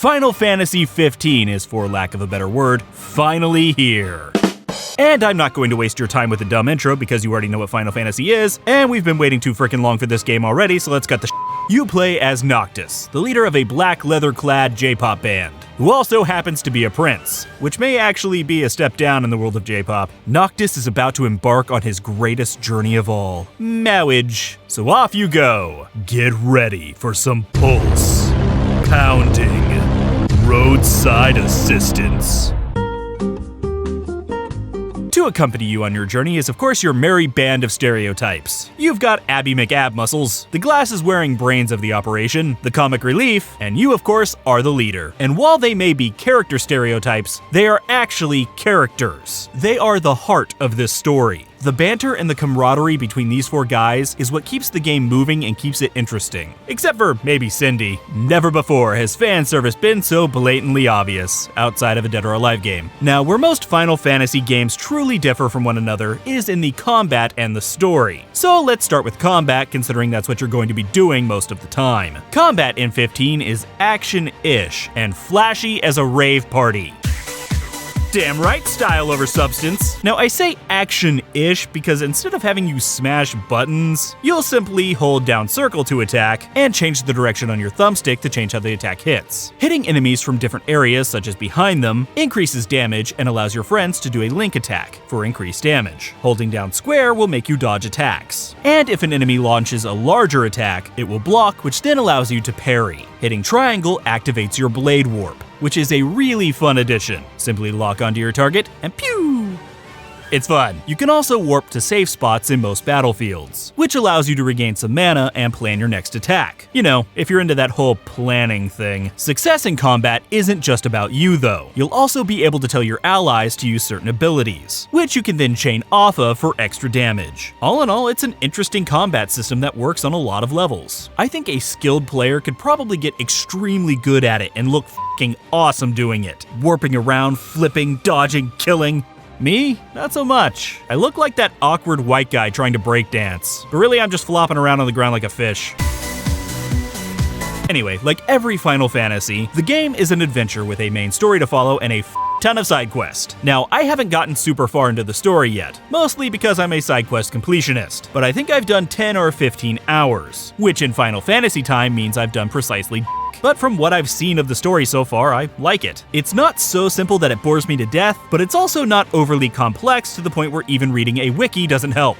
Final Fantasy XV is, for lack of a better word, finally here. And I'm not going to waste your time with a dumb intro because you already know what Final Fantasy is, and we've been waiting too freaking long for this game already, so let's cut the You play as Noctis, the leader of a black leather-clad J-pop band, who also happens to be a prince, which may actually be a step down in the world of J-pop. Noctis is about to embark on his greatest journey of all, marriage. So off you go. Get ready for some pulse, pounding, roadside assistance. To accompany you on your journey is of course your merry band of stereotypes. You've got Abby McAb muscles, the glasses-wearing brains of the operation, the comic relief, and you of course are the leader. And while they may be character stereotypes, they are actually characters. They are the heart of this story. The banter and the camaraderie between these four guys is what keeps the game moving and keeps it interesting. Except for maybe Cindy. Never before has fan service been so blatantly obvious, outside of a Dead or Alive game. Now, where most Final Fantasy games truly differ from one another is in the combat and the story. So let's start with combat, considering that's what you're going to be doing most of the time. Combat in 15 is action-ish, and flashy as a rave party. Damn right, style over substance. Now I say action-ish because instead of having you smash buttons, you'll simply hold down circle to attack and change the direction on your thumbstick to change how the attack hits. Hitting enemies from different areas, such as behind them, increases damage and allows your friends to do a link attack for increased damage. Holding down square will make you dodge attacks. And if an enemy launches a larger attack, it will block, which then allows you to parry. Hitting triangle activates your blade warp, which is a really fun addition. Simply lock onto your target and pew! It's fun. You can also warp to safe spots in most battlefields, which allows you to regain some mana and plan your next attack. You know, if you're into that whole planning thing. Success in combat isn't just about you though. You'll also be able to tell your allies to use certain abilities, which you can then chain off of for extra damage. All in all, it's an interesting combat system that works on a lot of levels. I think a skilled player could probably get extremely good at it and look f***ing awesome doing it. Warping around, flipping, dodging, killing. Me? Not so much. I look like that awkward white guy trying to breakdance, but really I'm just flopping around on the ground like a fish. Anyway, like every Final Fantasy, the game is an adventure with a main story to follow and a ton of side quests. Now, I haven't gotten super far into the story yet, mostly because I'm a side quest completionist, but I think I've done 10 or 15 hours, which in Final Fantasy time means I've done precisely. But from what I've seen of the story so far, I like it. It's not so simple that it bores me to death, but it's also not overly complex to the point where even reading a wiki doesn't help.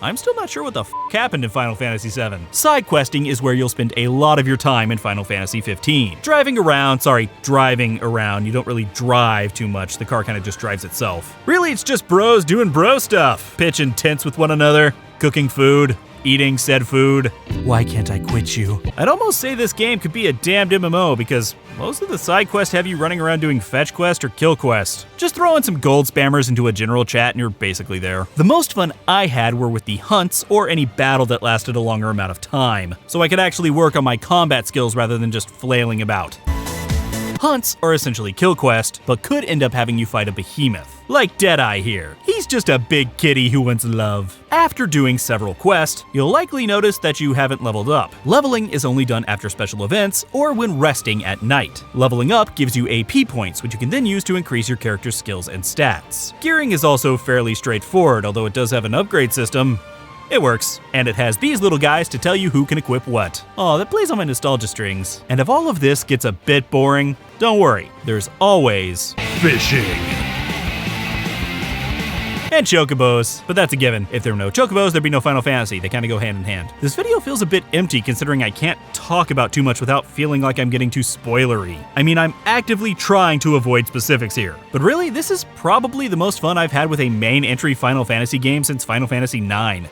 I'm still not sure what the f*** happened in Final Fantasy VII. Side questing is where you'll spend a lot of your time in Final Fantasy XV. Driving around, you don't really drive too much, the car kind of just drives itself. Really, it's just bros doing bro stuff. Pitching tents with one another, cooking food, eating said food. Why can't I quit you? I'd almost say this game could be a damned MMO because most of the side quests have you running around doing fetch quest or kill quest. Just throw in some gold spammers into a general chat and you're basically there. The most fun I had were with the hunts or any battle that lasted a longer amount of time, so I could actually work on my combat skills rather than just flailing about. Hunts are essentially kill quest, but could end up having you fight a behemoth. Like Deadeye here. He's just a big kitty who wants love. After doing several quests, you'll likely notice that you haven't leveled up. Leveling is only done after special events or when resting at night. Leveling up gives you AP points, which you can then use to increase your character's skills and stats. Gearing is also fairly straightforward, although it does have an upgrade system. It works, and it has these little guys to tell you who can equip what. Aw, that plays on my nostalgia strings. And if all of this gets a bit boring, don't worry, there's always fishing. And chocobos, but that's a given. If there were no chocobos, there'd be no Final Fantasy. They kind of go hand in hand. This video feels a bit empty considering I can't talk about too much without feeling like I'm getting too spoilery. I mean, I'm actively trying to avoid specifics here. But really, this is probably the most fun I've had with a main entry Final Fantasy game since Final Fantasy IX.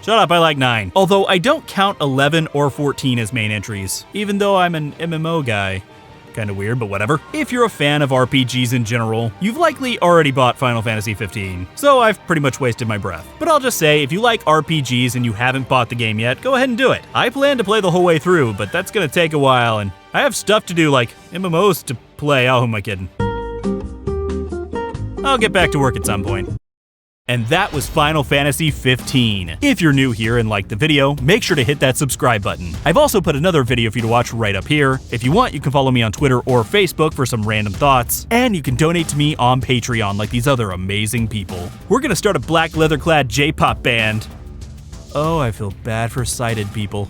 Shut up, I like 9. Although I don't count 11 or 14 as main entries, even though I'm an MMO guy. Kinda weird, but whatever. If you're a fan of RPGs in general, you've likely already bought Final Fantasy XV, so I've pretty much wasted my breath. But I'll just say, if you like RPGs and you haven't bought the game yet, go ahead and do it. I plan to play the whole way through, but that's gonna take a while, and I have stuff to do like MMOs to play. Oh, who am I kidding? I'll get back to work at some point. And that was Final Fantasy XV. If you're new here and liked the video, make sure to hit that subscribe button. I've also put another video for you to watch right up here. If you want, you can follow me on Twitter or Facebook for some random thoughts, and you can donate to me on Patreon like these other amazing people. We're gonna start a black leather-clad J-pop band. Oh, I feel bad for sighted people.